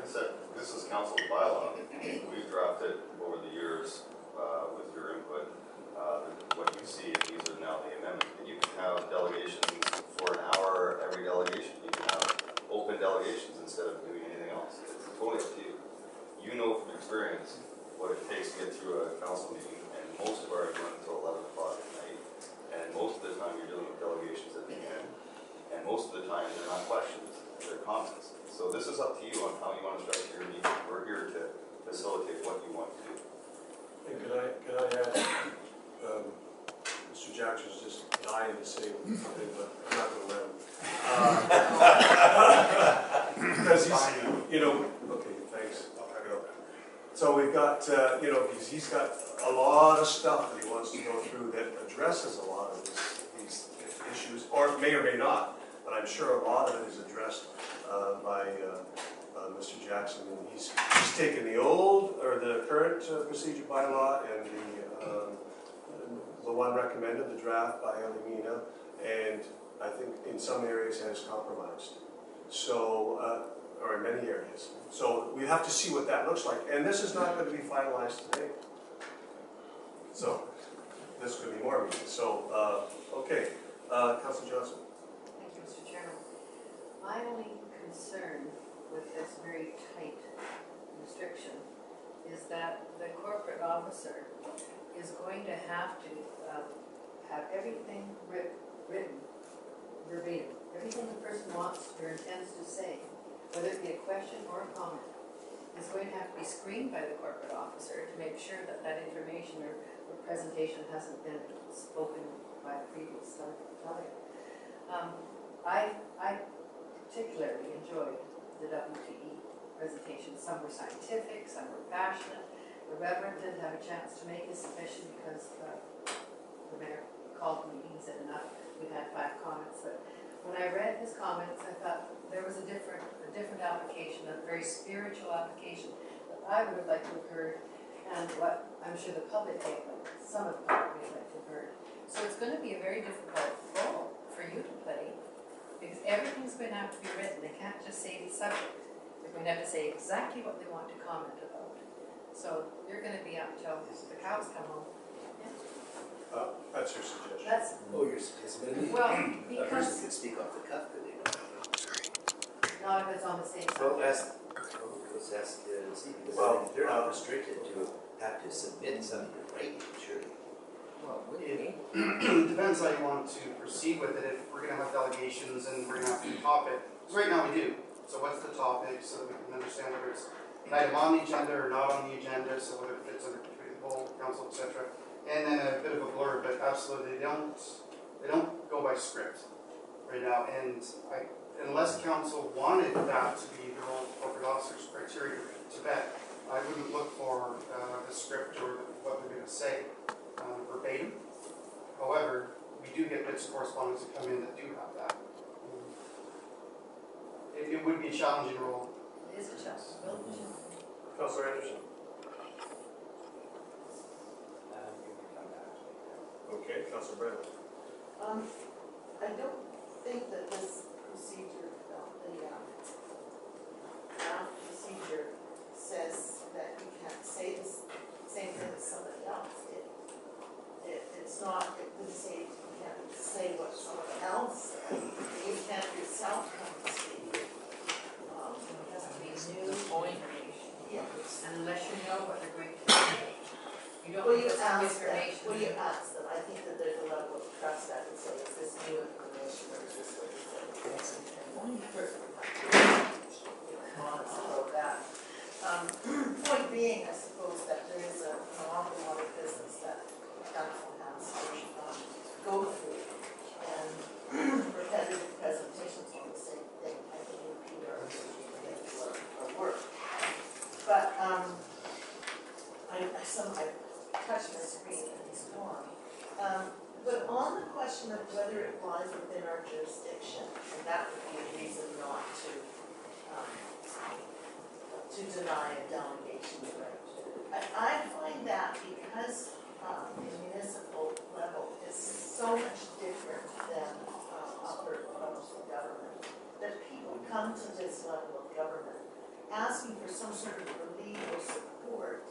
This is council's bylaw. We've drafted over the years with your input. What you see, these are now the amendment. You can have delegations for an hour every delegation. You can have open delegations instead of doing anything else. It's totally up to you. You know from experience what it takes to get through a council meeting, and most of our are going until 11 o'clock at night. And most of the time you're dealing with delegations at the end. And most of the time they're not questions, they're comments. So this is up to you on how you want to structure your meeting. We're here to facilitate what you want to do. And can I add, Mr. Jackson's just dying to say something, but I'm not going to let him. Because he's, you know, okay, thanks, I'll pack it up. So we've got, you know, he's got a lot of stuff that he wants to go through that addresses a lot of these issues, or may not, but I'm sure a lot of it is addressed by Mr. Jackson. And he's taken the old, or the current procedure bylaw and the one recommended, the draft by Elimina, and I think in some areas has compromised. So, or in many areas. So we have to see what that looks like. And this is not going to be finalized today. So this could be more meetings. So, okay. Councilor Johnson. Thank you, Mr. Chairman. My only concern with this very tight restriction is that the corporate officer is going to have everything written verbatim. Everything the person wants or intends to say, whether it be a question or a comment, is going to have to be screened by the corporate officer to make sure that that information or presentation hasn't been spoken by a previous delegate. I particularly enjoyed the WTE presentations. Some were scientific, some were passionate. The Reverend didn't have a chance to make his submission because the mayor called the meeting and said enough. We had 5 comments, but when I read his comments, I thought there was a different application, a very spiritual application that I would have liked to have heard, and what I'm sure the public would like, some of the public would like to have heard. So it's going to be a very difficult role for you to play, because everything's going to have to be written. They can't just say the subject. They're going to have to say exactly what they want to comment about. So you're going to be up till the cows come home. That's your suggestion. That's, your suggestion. well, A because person could speak off the cuff, could they not? not if it's on the same Well, subject. let's ask Steve, because Well, they're not restricted to have to submit something in writing, surely. Well, what do you mean? It depends how you want to proceed with it. If we're going to have delegations and we're going to have to topic, because right now we do. So what's the topic, so that we can understand whether it's an item on the agenda or not on the agenda, so whether it fits under the whole council, etc. And then a bit of a blurb, but absolutely they don't go by script right now. And unless council wanted that to be the role of corporate officers' criteria to vet, I wouldn't look for the script or what they're going to say verbatim. However, we do get bits of correspondence that come in that do have that. It would be a challenging role. It is a challenge. Councilor Anderson. Okay, Councilor Brown. I don't think that this procedure, the draft procedure says that you can't say the same thing as somebody else. It's not, it wouldn't say you can't say what someone else says. You can't yourself come and speak. It has to be new information. Yes. And unless you know what they're going to say, you don't Will know you ask them? information. Will you ask them? I think that there's a level of trust I would say, is this new information or is this what you said? Honest about that. Point being, I suppose that there is an awful lot of business that council has to go through, and repetitive presentations on the same thing. I think repeat our work. But I touched my screen in this form. But on the question of whether it lies within our jurisdiction, and that would be a reason not to deny a delegation right. I find that because the municipal level is so much different than upper levels of government, that people come to this level of government asking for some sort of relief or support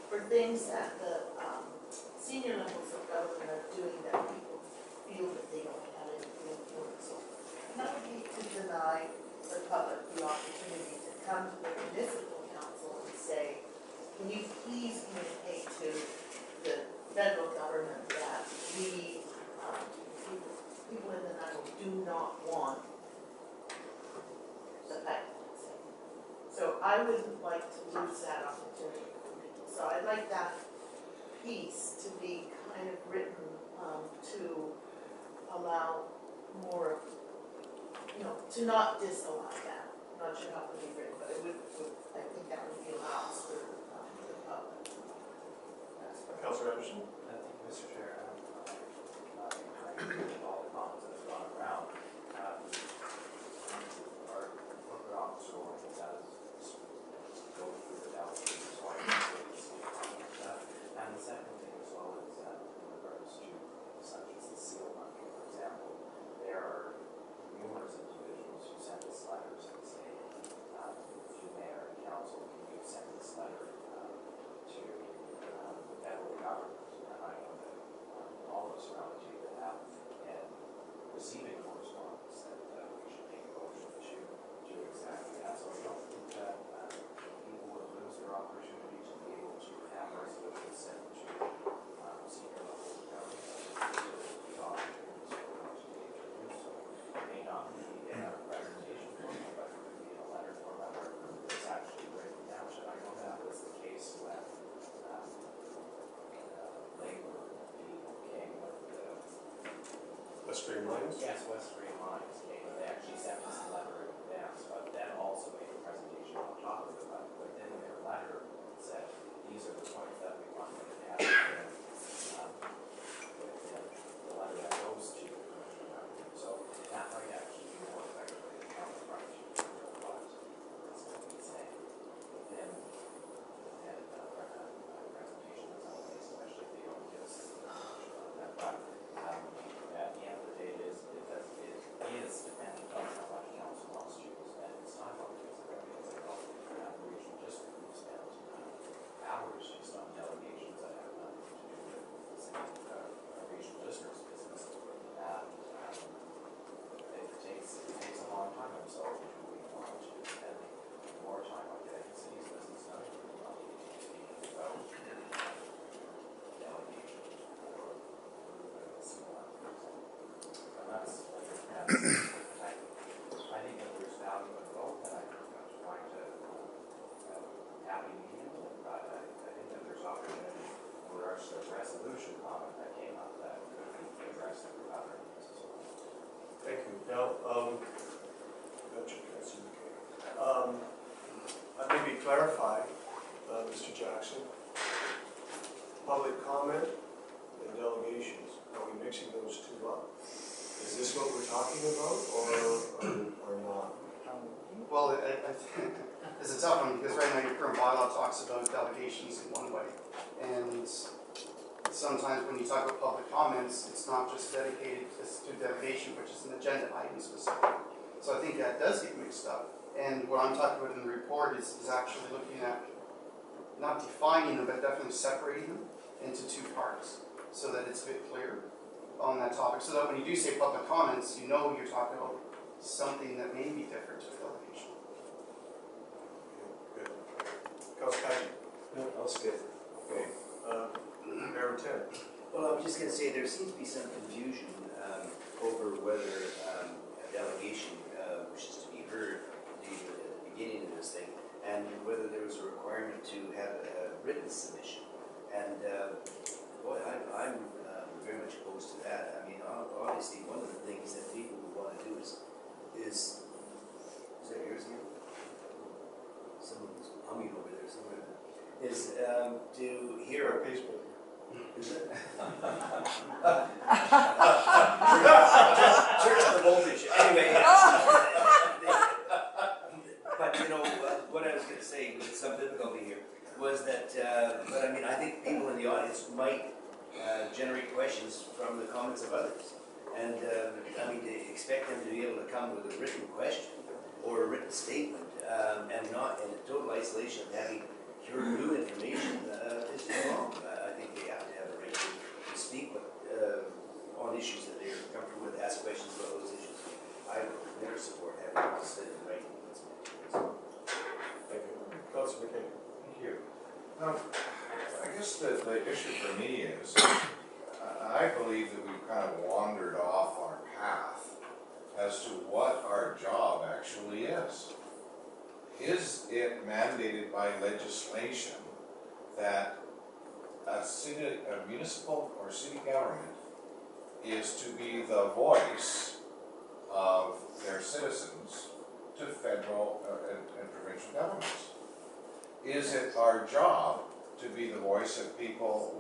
for things that the senior levels of government are doing that people feel that they don't have any influence over. And I would hate to deny the public the opportunity to come to the municipal council and say, can you please communicate to the federal government that we, people in the Nile do not want the fact. So I wouldn't like to lose that opportunity for people. So I'd like that piece to be kind of written to allow more, to not disallow that. I'm not sure how it would be written, but it would I think that would be allowed for the public. Councillor Anderson? I think, Mr. Chair, I agree with all the comments that have gone around. Our corporate officer does go through the delegations, so I can see that. And the second thing as well is that in regards to such as the seal market, for example, there are numerous individuals who send us letters and say, to mayor and council, can you send this letter to the federal government? And I know that all of us around the table have, and receiving correspondence that we should make a motion to do exactly that. So I don't think that people will lose their opportunity to be able to have resolutions sent to senior levels of government. The opportunities for them to be able to do so. It may not be in a presentation format, but it could be in a letter format where it's actually written down. And I know that was the case when Labour came with the West Green Lines? Yes, West Green Lines came, and they actually sent us a letter in advance, but then also made a presentation on top of it, but within their letter said, these are the points that we want them to have within the letter that goes to the commissioner. So that might actually be more effectively the counterpart to what it's going to be saying within presentation as always, especially if they don't give us information on that. But at the end of the day, it is dependent on how much council wants to spend its time on this. Because I know the regional district will spend hours just on delegations that have nothing to do with the same regional district's business. And it takes a long time, and so we want to spend more time on getting the city's business done. We want to speak about delegation for the CLM, for example. And that's, I think that there's value in both, and I think I'm trying to happy medium, but I think that there's opportunity for the resolution comment that came up that could be addressed through other means as well. Thank you. Now, gotcha, Councillor McKay. Maybe clarify, Mr. Jackson, public comment and delegations, are we mixing those two up? Is this what we're talking about, or not? Well, I think it's a tough one because right now your current bylaw talks about delegations in one way. And sometimes when you talk about public comments, it's not just dedicated to delegation, which is an agenda item specific. So I think that does get mixed up. And what I'm talking about in the report is actually looking at not defining them, but definitely separating them into two parts so that it's a bit clear on that topic. So that when you do say public comments, you know you're talking about something that may be different to a delegation. Good. Councillor Patty? No, that's good. Okay. Mayor Tim? Well, I was just going to say there seems to be some confusion over whether a delegation wishes to be heard at the beginning of this thing, and whether there was a requirement to have a written submission. And boy, I'm very much opposed to that. I mean, obviously, one of the things that people would want to do is that yours here? Someone's humming over there somewhere. Is to hear Our Facebook. Is it? Turn up the voltage. Anyway, but you know what I was going to say with some difficulty here was that. But I mean, I think people in the audience might generate questions from the comments of others, and I mean to expect them to be able to come with a written question or a written statement, and isolation of having your new information is just wrong. I think they have to have the right to speak on issues that they're comfortable with, ask questions about those issues. I would never support having to sit in writing. Thank you. Councilor McKay. Thank you. I guess the issue for me is, I believe that we've kind of wandered off our path as to what our job actually is. Is it mandated by legislation that a municipal or city government is to be the voice of their citizens to federal and provincial governments? Is it our job to be the voice of people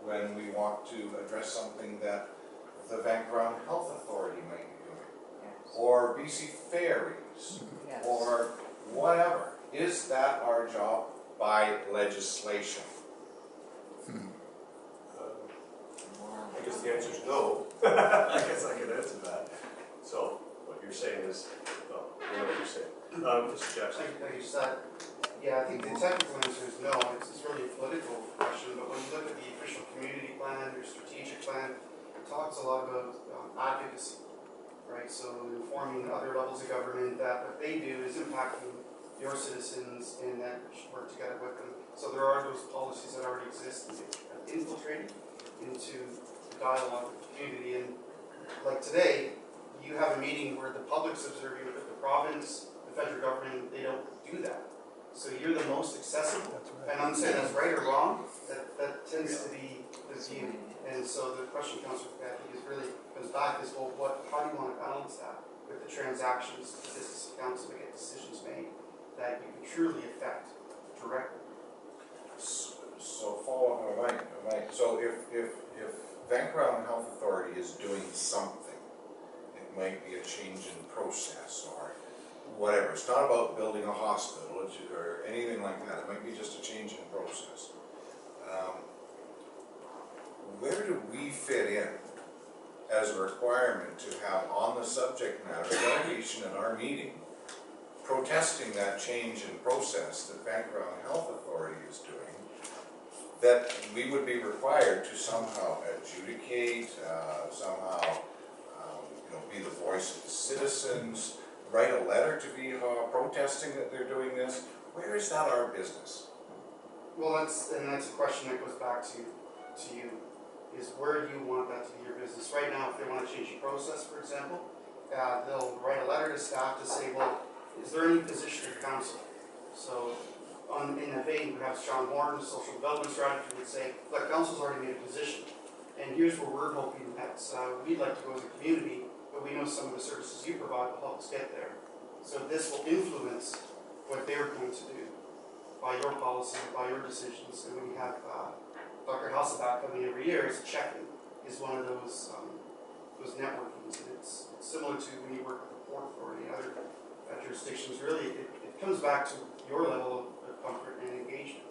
when we want to address something that the Vancouver Health Authority might be doing? Or BC Ferries, or whatever? Is that our job by legislation? I guess the answer is no. I guess I can answer that. So what you're saying is, well, you know what you're saying. Mr. Jackson. Like you said, yeah, I think the technical answer is no. It's really a political question, but when you look at the official community plan, your strategic plan, it talks a lot about advocacy, right? So informing other levels of government that what they do is impacting your citizens and that we should work together with them. So there are those policies that already exist and they've infiltrated into the dialogue with the community. And like today, you have a meeting where the public's observing, but the province, the federal government, they don't do that. So you're the most accessible. And I'm saying that's right or wrong, that tends to be the view. And so the question, Councillor, I think is really comes back is, well, how do you want to balance that with the transactions, the business accounts to get decisions made that you can truly affect directly? So follow up, so if Vancouver Health Authority is doing something, it might be a change in process or whatever. It's not about building a hospital or anything like that. It might be just a change in process. Where do we fit in as a requirement to have on the subject matter a delegation at our meeting protesting that change in process that Vancouver Health Authority is doing, that we would be required to somehow adjudicate, somehow be the voice of the citizens, write a letter to VHA protesting that they're doing this? Where is that our business? Well, that's a question that goes back to you, is where do you want that to be your business? Right now, if they want to change the process, for example, they'll write a letter to staff to say, well, is there any position of council? So in a vein, perhaps John Horn, social development strategy, would say, look, council's already made a position, and here's where we're hoping that we'd like to go as a community, but we know some of the services you provide will help us get there. So this will influence what they're going to do by your policy, by your decisions. And when you have Dr. Hasselback coming every year as a check-in, is one of those networkings. And it's similar to when you work with the Port Authority and other jurisdictions. Really, it comes back to your level of comfort and engagement.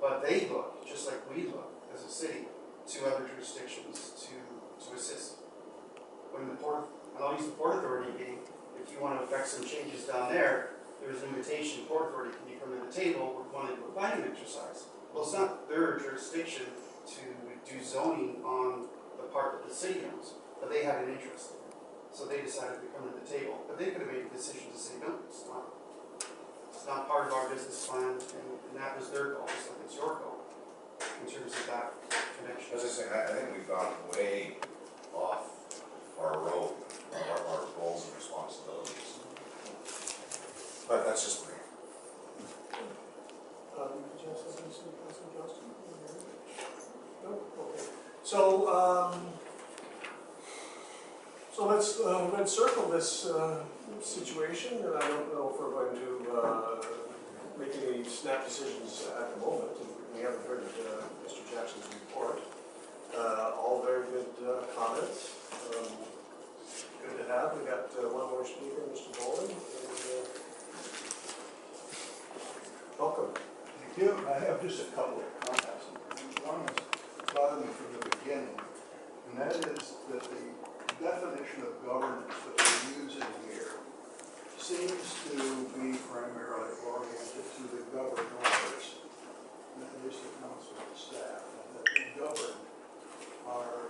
But they look, just like we look as a city, to other jurisdictions to assist. When the Port, and I'll use the Port Authority again, if you want to affect some changes down there, there's an invitation, Port Authority, can you come to the table, we're going to do a planning exercise. Well, it's not their jurisdiction to do zoning on the part that the city owns, but they had an interest in it. So they decided to come to the table, but they could have made a decision to say, no, it's not part of our business plan, and that was their goal, just like it's your goal, in terms of that connection. As I say, I think we've gone way off our road, our roles and responsibilities. But that's just me. Did you have something to say, Councilor Johnston? No? Okay. So let's circle this situation, and I don't know if we're going to make any snap decisions at the moment. We haven't heard Mr. Jackson's report. All very good comments. Good to have. We got one more speaker, Mr. Bowling. Welcome. Thank you. I have just a couple of comments. One is bothered me from the beginning, and that is that the definition of governance that we're using here seems to be primarily oriented to the council and staff, and that they govern our